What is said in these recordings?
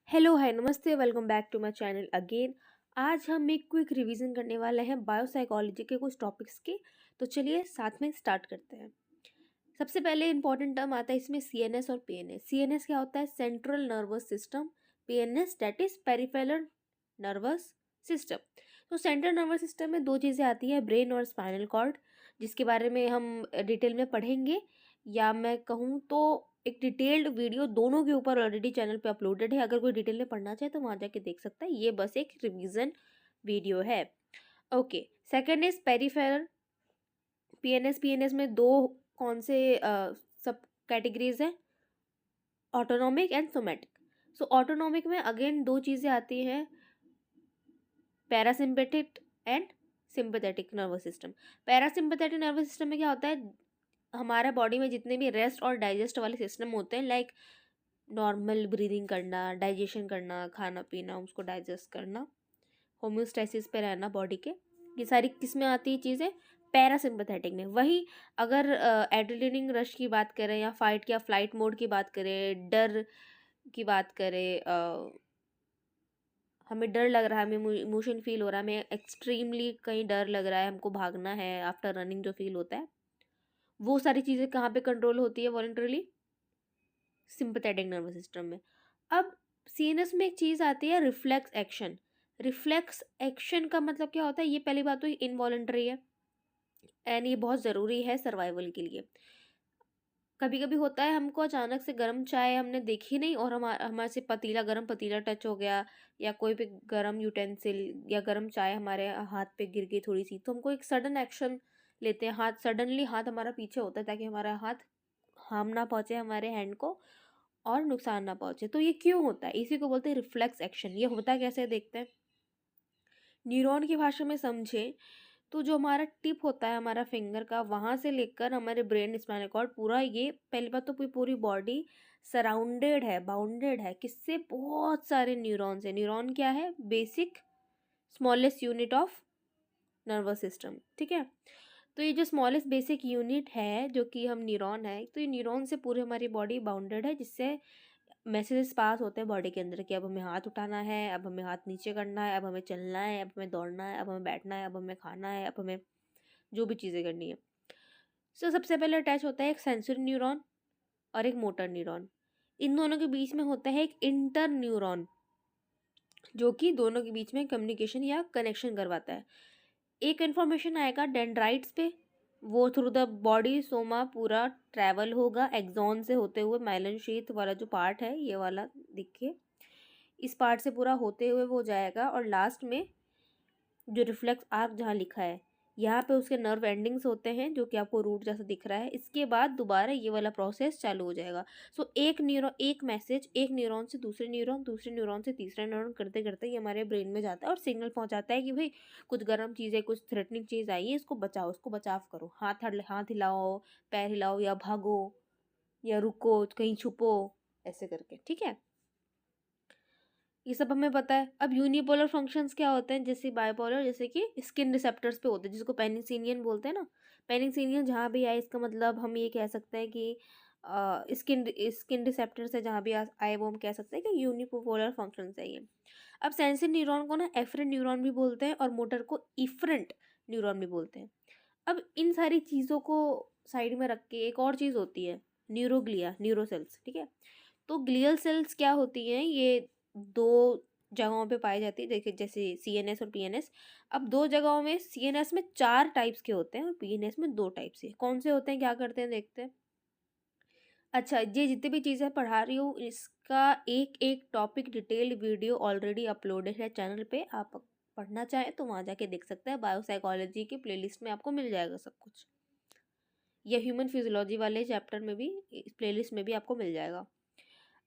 Hello hi नमस्ते welcome back to my channel again. आज हम एक क्विक रिवीजन करने वाले हैं बायोसाइकोलॉजी के कुछ टॉपिक्स के। तो चलिए साथ में स्टार्ट करते हैं। सबसे पहले इंपॉर्टेंट टर्म आता है इसमें सीएनएस और पीएनएस। सीएनएस क्या होता है? Central nervous system. PNS that is peripheral nervous system. तो सेंट्रल नर्वस सिस्टम में दो चीज़ें आती है, ब्रेन और स्पाइनल कॉर्ड, जिसके बारे में हम डिटेल में पढ़ेंगे। या मैं कहूँ तो एक डिटेल्ड वीडियो दोनों के ऊपर ऑलरेडी चैनल पे अपलोडेड है। अगर कोई डिटेल में पढ़ना चाहे तो वहाँ जाके देख सकता है। ये बस एक रिवीजन वीडियो है। Okay, second is peripheral. PNS में दो कौन से सब कैटेगरीज हैं? Autonomic and somatic. So autonomic में अगेन दो चीज़ें आती हैं, parasympathetic and sympathetic nervous system. Parasympathetic nervous system में क्या होता है? हमारा बॉडी में जितने भी रेस्ट और डाइजेस्ट वाले सिस्टम होते हैं, लाइक नॉर्मल ब्रीदिंग करना, डाइजेशन करना, खाना पीना, उसको डाइजेस्ट करना, होम्योस्टेसिस पे रहना बॉडी के, ये सारी किस में आती है चीज़ें? पैरासिम्पैथेटिक में। वही अगर एड्रेनलिन रश की बात करें या फाइट या फ्लाइट मोड की बात करें, डर की बात करें, हमें डर लग रहा है, हमें इमोशन फील हो रहा है, हमें एक्सट्रीमली कहीं डर लग रहा है, हमको भागना है, आफ्टर रनिंग जो फील होता है, वो सारी चीज़ें कहाँ पे कंट्रोल होती है वॉलंटरली? सिंपैथेटिक नर्वस सिस्टम में। अब सीएनएस में एक चीज़ आती है, रिफ्लेक्स एक्शन। रिफ्लेक्स एक्शन का मतलब क्या होता है? ये पहली बात तो इनवॉलंटरी है एंड ये बहुत ज़रूरी है सर्वाइवल के लिए। कभी कभी होता है हमको अचानक से गर्म चाय हमने देखी नहीं और हमारे से गर्म पतीला टच हो गया, या कोई भी गर्म यूटेंसिल या गर्म चाय हमारे हाथ पे गिर गई थोड़ी सी, तो हमको एक सडन एक्शन लेते हैं, हाथ सडनली हाथ हमारा पीछे होता है ताकि हमारा हाथ हार्म ना पहुंचे हमारे हैंड को और नुकसान ना पहुंचे। तो ये क्यों होता है? इसी को बोलते हैं रिफ्लेक्स एक्शन। ये होता कैसे है देखते हैं। न्यूरॉन की भाषा में समझे तो जो हमारा टिप होता है हमारा फिंगर का, वहाँ से लेकर हमारे ब्रेन स्पाइनल कॉर्ड पूरा, ये पहली बात तो पूरी बॉडी सराउंडेड है, बाउंडेड है किससे? बहुत सारे न्यूरॉन से। न्यूरॉन क्या है? Basic smallest unit of nervous system, ठीक है। तो ये जो स्मॉलेस्ट बेसिक यूनिट है जो कि हम न्यूरॉन है, तो ये न्यूरॉन से पूरी हमारी बॉडी बाउंडेड है, जिससे मैसेजेस पास होते हैं बॉडी के अंदर कि अब हमें हाथ उठाना है, अब हमें हाथ नीचे करना है, अब हमें चलना है, अब हमें दौड़ना है, अब हमें बैठना है, अब हमें खाना है, अब हमें जो भी चीज़ें करनी है। सो सबसे पहले अटैच होता है एक सेंसरी न्यूरॉन और एक मोटर न्यूरॉन। इन दोनों के बीच में होता है एक इंटर न्यूरॉन, जो कि दोनों के बीच में कम्युनिकेशन या कनेक्शन करवाता है। एक इन्फॉर्मेशन आएगा डेंड्राइट्स पे, वो थ्रू द बॉडी सोमा पूरा ट्रैवल होगा एक्सॉन से होते हुए माइलिन शीथ वाला जो पार्ट है, ये वाला देखिए, इस पार्ट से पूरा होते हुए वो जाएगा और लास्ट में जो रिफ्लेक्स आर्क जहाँ लिखा है, यहाँ पे उसके नर्व एंडिंग्स होते हैं जो कि आपको रूट जैसा दिख रहा है। इसके बाद दोबारा ये वाला प्रोसेस चालू हो जाएगा। सो एक मैसेज एक न्यूरॉन से दूसरे न्यूरॉन, दूसरे न्यूरॉन से तीसरे न्यूरॉन करते करते ये हमारे ब्रेन में जाता है और सिग्नल पहुंचाता है कि भाई कुछ गर्म चीज़ है, कुछ थ्रेटनिंग चीज़ आई है, इसको बचाओ, इसको बचाव करो, हाथ हिलाओ, पैर हिलाओ, या भागो, या रुको, कहीं छुपो, ऐसे करके, ठीक है। ये सब हमें पता है। अब यूनिपोलर फंक्शंस क्या होते हैं? जैसे बायोपोलर, जैसे कि स्किन रिसेप्टर्स पे होते हैं, जिसको पेनिसिलियन बोलते हैं ना। पेनिसिलियन जहाँ भी आए, इसका मतलब हम ये कह सकते हैं कि स्किन स्किन रिसेप्टर से जहाँ भी आए वो हम कह सकते हैं कि यूनिपोलर फंक्शन है ये। अब सेंसरी न्यूरॉन को ना एफरेंट न्यूरॉन भी बोलते हैं और मोटर को इफरेंट न्यूरॉन भी बोलते हैं। अब इन सारी चीज़ों को साइड में रख के एक और चीज़ होती है, न्यूरोग्लिया, न्यूरोसेल्स, ठीक है। तो ग्लियल सेल्स क्या होती हैं? ये दो जगहों पे पाई जाती है, देखिए जैसे सीएनएस और पीएनएस। अब दो जगहों में, सीएनएस में 4 टाइप्स के होते हैं और पीएनएस में 2 टाइप से। कौन से होते हैं, क्या करते हैं, देखते हैं। अच्छा, ये जितनी भी चीज़ें पढ़ा रही हूँ इसका एक एक topic detailed video already uploaded है चैनल पे। आप पढ़ना चाहें तो वहाँ जाके देख सकते हैं। बायोसाइकोलॉजी की प्लेलिस्ट में आपको मिल जाएगा सब कुछ, या ह्यूमन फिजियोलॉजी वाले चैप्टर में भी, प्लेलिस्ट में भी आपको मिल जाएगा।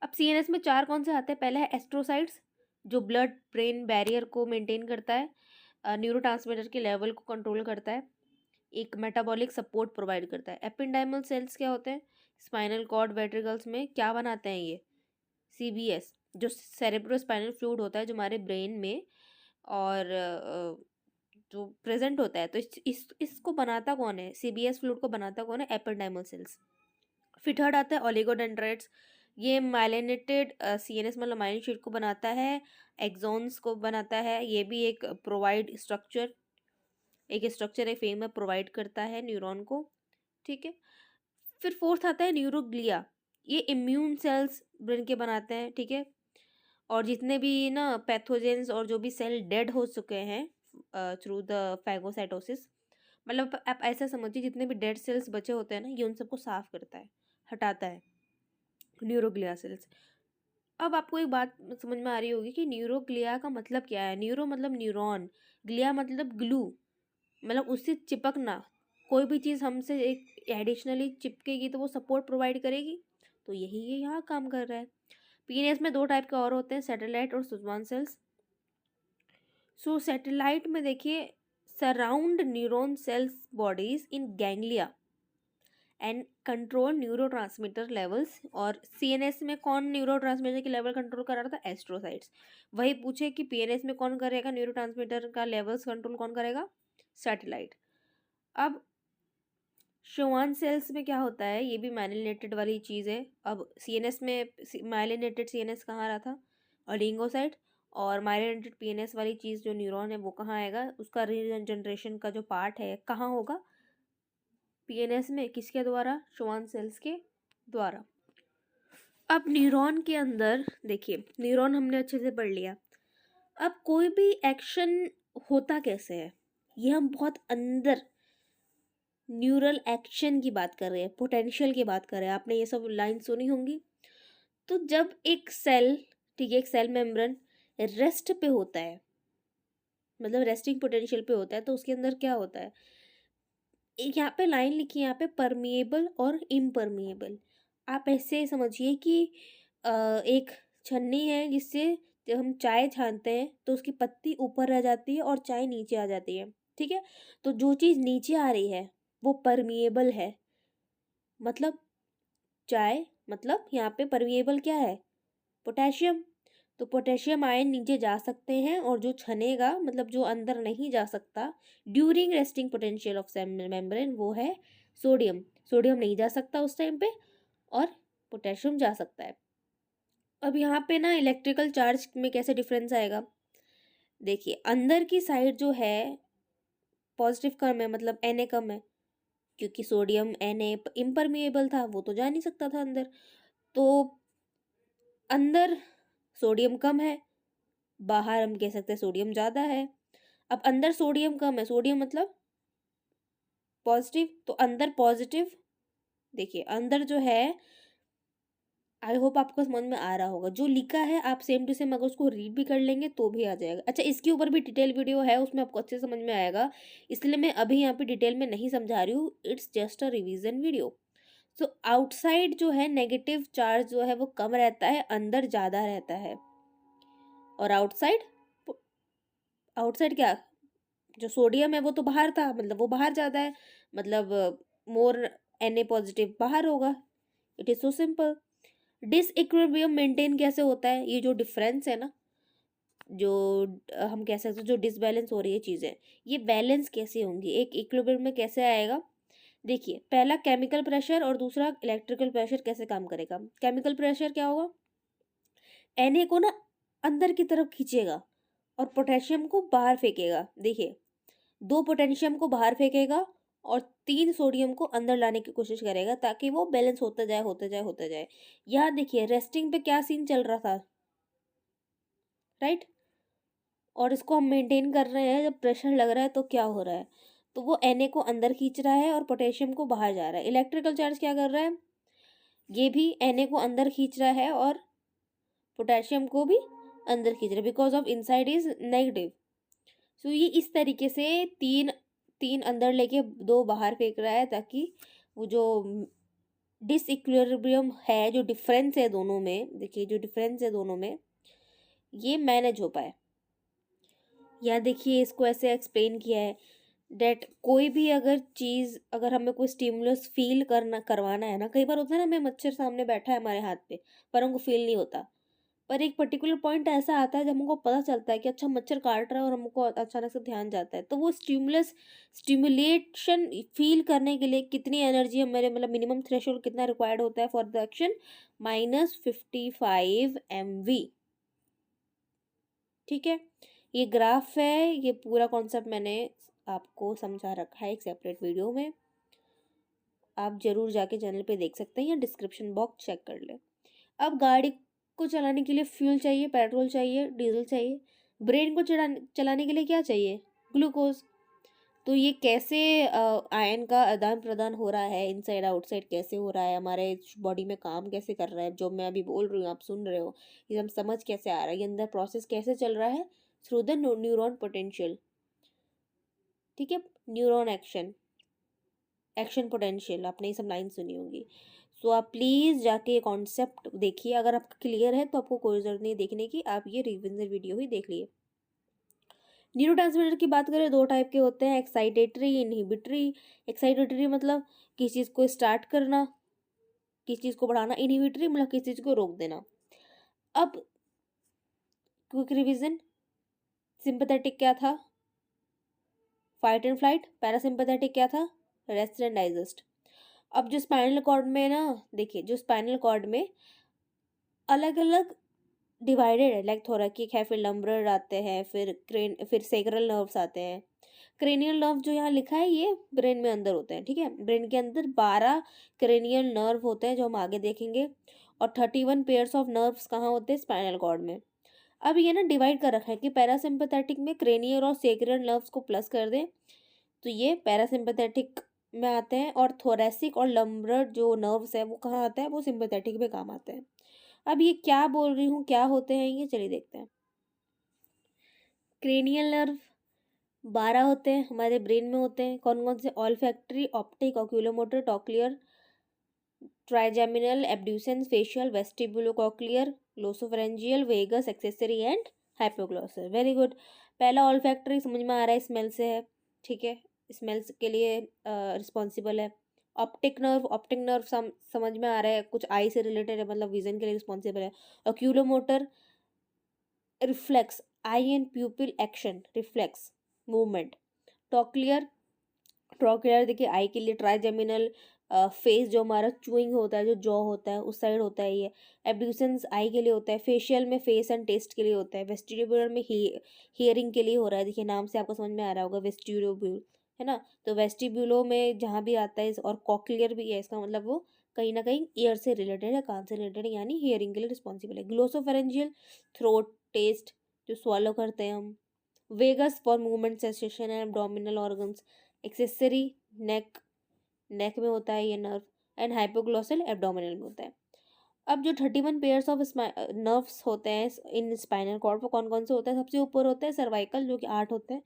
अब सीएनएस में 4 कौन से आते हैं? पहला है एस्ट्रोसाइट्स, जो ब्लड ब्रेन बैरियर को मेंटेन करता है, न्यूरोट्रांसमीटर के लेवल को कंट्रोल करता है, एक मेटाबॉलिक सपोर्ट प्रोवाइड करता है। एपिंडाइमल सेल्स क्या होते हैं? स्पाइनल कॉर्ड वेंट्रिकल्स में क्या बनाते हैं ये? सीबीएस, जो सेरेब्रोस्पाइनल फ्लूइड होता है जो हमारे ब्रेन में और जो प्रेजेंट होता है, तो इसको बनाता कौन है? सीबीएस फ्लूइड को बनाता कौन है? एपिंडाइमल सेल्स। फिर थर्ड आता है ओलिगोडेंड्राइट्स, ये माइलिनेटेड सीएनएस मतलब माइलिन शीट को बनाता है, एक्सॉन्स को बनाता है। ये भी एक प्रोवाइड स्ट्रक्चर, एक फ्रेम में प्रोवाइड करता है न्यूरॉन को, ठीक है। फिर फोर्थ आता है न्यूरोग्लिया। ये इम्यून सेल्स ब्रेन के बनाते हैं, ठीक है। और जितने भी ना पैथोजेंस और जो भी सेल डेड हो चुके हैं थ्रू द फैगोसाइटोसिस, मतलब आप ऐसा समझिए जितने भी डेड सेल्स बचे होते हैं ना, ये उन सबको साफ करता है, हटाता है, न्यूरोग्लिया सेल्स। अब आपको एक बात समझ में आ रही होगी कि न्यूरोग्लिया का मतलब क्या है। न्यूरो मतलब न्यूरॉन, ग्लिया मतलब ग्लू, मतलब उससे चिपकना। कोई भी चीज़ हमसे एक एडिशनली चिपकेगी तो वो सपोर्ट प्रोवाइड करेगी, तो यही ये यहाँ काम कर रहा है। पीएनएस में दो टाइप के और होते हैं, सैटेलाइट और सुजवान सेल्स। सो सैटेलाइट में देखिए, surround neuron cells bodies in ganglia and control neurotransmitter levels. और सीएनएस में कौन न्यूरोट्रांसमीटर की लेवल कंट्रोल कर रहा था, एस्ट्रोसाइट्स। वही पूछे कि पीएनएस में कौन करेगा न्यूरोट्रांसमीटर का लेवल्स कंट्रोल, कौन करेगा, सैटेलाइट। अब श्वान सेल्स में क्या होता है, ये भी माइलिनेटेड वाली चीज़ है। अब सीएनएस में माइलिनेटेड सीएनएस कहाँ रहा था, ओलिगोसाइट। और माइलिनेटेड पीएनएस वाली चीज़ जो न्यूरॉन है वो कहाँ आएगा, उसका रीजनरेशन का जो पार्ट है कहाँ होगा, पीएनएस में। किसके द्वारा, श्वान सेल्स के द्वारा। अब न्यूरॉन के अंदर देखिए, न्यूरॉन हमने अच्छे से पढ़ लिया। अब कोई भी एक्शन होता कैसे है, ये हम बहुत अंदर न्यूरल एक्शन की बात कर रहे हैं, पोटेंशियल की बात कर रहे हैं। आपने ये सब लाइन सुनी होंगी। तो जब एक सेल, ठीक है, एक सेल मेम्ब्रेन रेस्ट पे होता है, मतलब रेस्टिंग पोटेंशियल पे होता है, तो उसके अंदर क्या होता है, एक यहाँ पे लाइन लिखी है, यहाँ पे परमिएबल और इम्परमिएबल। आप ऐसे समझिए कि एक छन्नी है जिससे जब हम चाय छानते हैं तो उसकी पत्ती ऊपर रह जाती है और चाय नीचे आ जाती है, ठीक है। तो जो चीज़ नीचे आ रही है वो परमिएबल है, मतलब चाय, मतलब यहाँ पे परमिएबल क्या है, पोटेशियम। तो पोटेशियम आयन नीचे जा सकते हैं, और जो छनेगा, मतलब जो अंदर नहीं जा सकता during resting potential of membrane, वो है सोडियम। सोडियम नहीं जा सकता उस टाइम पे, और पोटेशियम जा सकता है। अब यहाँ पे ना इलेक्ट्रिकल चार्ज में कैसे डिफरेंस आएगा, देखिए अंदर की साइड जो है पॉजिटिव कम है, मतलब Na कम है, क्योंकि सोडियम Na इम्परमिएबल था, वो तो जा नहीं सकता था अंदर। तो अंदर सोडियम कम है, बाहर हम कह सकते हैं सोडियम ज़्यादा है। अब अंदर सोडियम कम है, सोडियम मतलब पॉजिटिव, तो अंदर पॉजिटिव। देखिए अंदर जो है, आई होप आपको समझ में आ रहा होगा, जो लिखा है आप सेम टू सेम अगर उसको रीड भी कर लेंगे तो भी आ जाएगा। अच्छा, इसके ऊपर भी डिटेल वीडियो है, उसमें आपको अच्छे से समझ में आएगा, इसलिए मैं अभी यहाँ पे डिटेल में नहीं समझा रही हूँ, it's just a revision video. So outside जो है नेगेटिव चार्ज जो है वो कम रहता है, अंदर ज़्यादा रहता है। और आउटसाइड, आउटसाइड क्या, जो सोडियम है वो तो बाहर था, मतलब वो बाहर ज़्यादा है, मतलब मोर Na पॉजिटिव बाहर होगा। It is so simple. Disequilibrium maintain कैसे होता है, ये जो डिफरेंस है ना, जो हम कह सकते हैं जो डिसबैलेंस हो रही है चीज़ें, ये बैलेंस कैसे होंगी, एक इक्विलिब्रियम में कैसे आएगा। देखिए पहला केमिकल प्रेशर और दूसरा इलेक्ट्रिकल प्रेशर कैसे काम करेगा। केमिकल प्रेशर क्या होगा, Na को ना अंदर की तरफ खींचेगा और पोटेशियम को बाहर फेंकेगा। देखिए, दो पोटेशियम को बाहर फेंकेगा और तीन सोडियम को अंदर लाने की कोशिश करेगा, ताकि वो बैलेंस होता जाए होता जाए होता जाए। यहाँ देखिए रेस्टिंग पे क्या सीन चल रहा था, राइट। और इसको हम मेंटेन कर रहे हैं, जब प्रेशर लग रहा है तो क्या हो रहा है, तो वो Na को अंदर खींच रहा है और पोटेशियम को बाहर जा रहा है। इलेक्ट्रिकल चार्ज क्या कर रहा है, ये भी Na को अंदर खींच रहा है और पोटेशियम को भी अंदर खींच रहा है, because of inside is negative. So ये इस तरीके से तीन तीन अंदर लेके दो बाहर फेंक रहा है, ताकि वो जो डिसइक्विलिब्रियम है, जो डिफरेंस है दोनों में, देखिए जो डिफरेंस है दोनों में, ये मैनेज हो पाए। या देखिए इसको ऐसे एक्सप्लेन किया है डेट कोई भी अगर चीज़, अगर हमें कोई स्टिमुलस फील करवाना है ना, कई बार होता है ना, हमें मच्छर सामने बैठा है हमारे हाथ पे पर हमको फील नहीं होता, पर एक पर्टिकुलर पॉइंट ऐसा आता है जब हमको पता चलता है कि अच्छा मच्छर काट रहा है और हमको अचानक से ध्यान जाता है, तो वो स्टिमुलेशन फील करने के लिए कितनी एनर्जी हमारे मतलब मिनिमम थ्रेशोल्ड कितना रिक्वायर्ड होता है फॉर द एक्शन, -55 MV। ठीक है, ये ग्राफ है, ये पूरा कॉन्सेप्ट मैंने आपको समझा रखा है एक सेपरेट वीडियो में, आप जरूर जाके चैनल पे देख सकते हैं या डिस्क्रिप्शन बॉक्स चेक कर ले। अब गाड़ी को चलाने के लिए फ्यूल चाहिए, पेट्रोल चाहिए, डीजल चाहिए। ब्रेन को चलाने के लिए क्या चाहिए? ग्लूकोज। तो ये कैसे आयन का आदान प्रदान हो रहा है, इनसाइड आउटसाइड कैसे हो रहा है, हमारे बॉडी में काम कैसे कर रहा है, जो मैं अभी बोल रही हूँ आप सुन रहे हो, ये हम समझ कैसे आ रहा है, ये अंदर प्रोसेस कैसे चल रहा है, थ्रू द न्यूरॉन पोटेंशियल। ठीक है, न्यूरॉन एक्शन, एक्शन पोटेंशियल, आपने ये सब लाइन सुनी होगी। सो आप प्लीज़ जाके ये कॉन्सेप्ट देखिए, अगर आपका क्लियर है तो आपको कोई ज़रूरत नहीं देखने की, आप ये रिविजन वीडियो ही देख लिए। न्यूरोट्रांसमीटर की बात करें, दो टाइप के होते हैं, एक्साइटेटरी, इनहिबिटरी। एक्साइटेटरी मतलब किसी चीज़ को स्टार्ट करना, किसी चीज़ को बढ़ाना। इनहिबिटरी मतलब किसी चीज़ को रोक देना। अब क्विक रिविजन, सिंपैथेटिक क्या था? Fight and flight. पैरासिम्पैथेटिक क्या था? Rest and digest. अब जो स्पाइनल कॉर्ड में ना, देखिए जो स्पाइनल कॉर्ड में अलग अलग डिवाइडेड है, लाइक थोरैकिक है, फिर लंबरर आते हैं, फिर सेक्रल नर्व्स आते हैं। क्रेनियल नर्व जो यहाँ लिखा है ये ब्रेन में अंदर होते हैं। ठीक है, ब्रेन के अंदर 12 क्रेनियल नर्व होते हैं जो हम आगे देखेंगे, और 31 पेयर्स ऑफ नर्व्स कहाँ होते हैं? स्पाइनल कॉर्ड में। अब ये ना डिवाइड कर रखा है कि पैरासिम्पैथेटिक में क्रेनियल और सेक्रल नर्व्स को प्लस कर दें तो ये पैरासिम्पैथेटिक में आते हैं, और थोरैसिक और लंबरर जो नर्व्स है वो कहाँ आता है? वो सिम्पैथेटिक में काम आते हैं। अब ये क्या बोल रही हूँ, क्या होते हैं ये, चलिए देखते हैं। क्रेनियल नर्व 12 होते हैं, हमारे ब्रेन में होते हैं। कौन कौन से? Olfactory, optic, oculomotor, trochlear, trigeminal, abducens, facial, vestibulocochlear, glossopharyngeal, vagus, accessory and hypoglossal. Very good. पहला ऑल्फैक्टरी समझ में आ रहा है, स्मेल से है। ठीक है, स्मेल्स के लिए रिस्पॉन्सिबल है। ऑप्टिक नर्व समझ में आ रहा है, कुछ आई से रिलेटेड है, मतलब विजन के लिए रिस्पॉन्सिबल है। Oculomotor, reflex, eye and pupil action, reflex movement. Trochlear, trochlear देखिए आई के लिए। ट्राइजेमिनल, फेस जो हमारा चूइंग होता है, जो जॉ होता है उस साइड होता है ये। एब्ड्यूसेंस आई के लिए होता है। फेशियल में फेस एंड टेस्ट के लिए होता है। वेस्टिब्यूलर में हियरिंग के लिए हो रहा है, देखिए नाम से आपको समझ में आ रहा होगा वेस्टिब्यूल, है ना। तो वेस्टिब्यूलो में जहाँ भी आता है, और कॉक्लियर भी है, इसका मतलब वो कहीं ना कहीं ईयर से रिलेटेड है, कान से रिलेटेड है, यानी हियरिंग के लिए रिस्पॉन्सिबल है। ग्लोसोफेरेंजियल, थ्रोट, टेस्ट, जो स्वॉलो करते हैं हम। Vagus for movement, sensation and abdominal organs. Accessory, neck, neck में होता है ये नर्व। एंड हाइपोग्लॉसल, एब्डोमिनल में होता है। अब जो 31 पेयर्स ऑफ नर्व्स होते हैं इन स्पाइनल कॉर्ड, वो कौन कौन से होते हैं? सबसे ऊपर होते हैं सर्वाइकल, जो कि 8 होते हैं।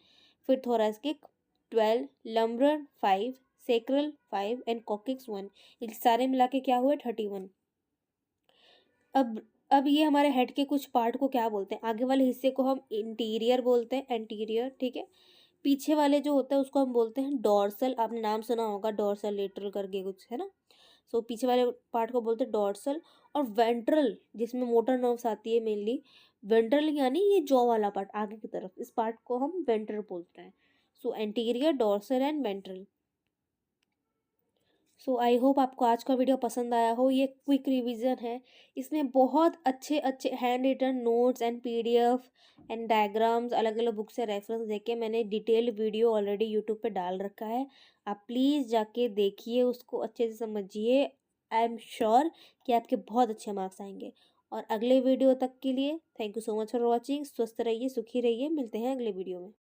फिर थोरैसिक 12, लंबरर 5, सेक्रल 5 एंड कॉकिक्स 1। ये सारे मिला के क्या हुए? 31। अब ये हमारे हेड के कुछ पार्ट को क्या बोलते हैं? आगे वाले हिस्से को हम इंटीरियर बोलते हैं, एंटीरियर। ठीक है, पीछे वाले जो होता है उसको हम बोलते हैं डॉर्सल। आपने नाम सुना होगा डॉर्सल लेटरल करके कुछ, है ना। सो पीछे वाले पार्ट को बोलते हैं डॉर्सल। और वेंट्रल, जिसमें मोटर नर्व्स आती है मेनली, वेंट्रल यानी ये जॉ वाला पार्ट आगे की तरफ, इस पार्ट को हम वेंट्रल बोलते हैं। सो anterior, dorsal and ventral. So I hope आपको आज का वीडियो पसंद आया हो। ये क्विक रिवीजन है, इसमें बहुत अच्छे अच्छे hand written notes and PDF and diagrams अलग अलग बुक से रेफरेंस देके मैंने डिटेल्ड वीडियो ऑलरेडी यूट्यूब पे डाल रखा है। आप प्लीज़ जाके देखिए, उसको अच्छे से समझिए। आई एम श्योर कि आपके बहुत अच्छे मार्क्स आएंगे। और अगले वीडियो तक के लिए thank you so much for watching. स्वस्थ रहिए, सुखी रहिए, मिलते हैं अगले वीडियो में।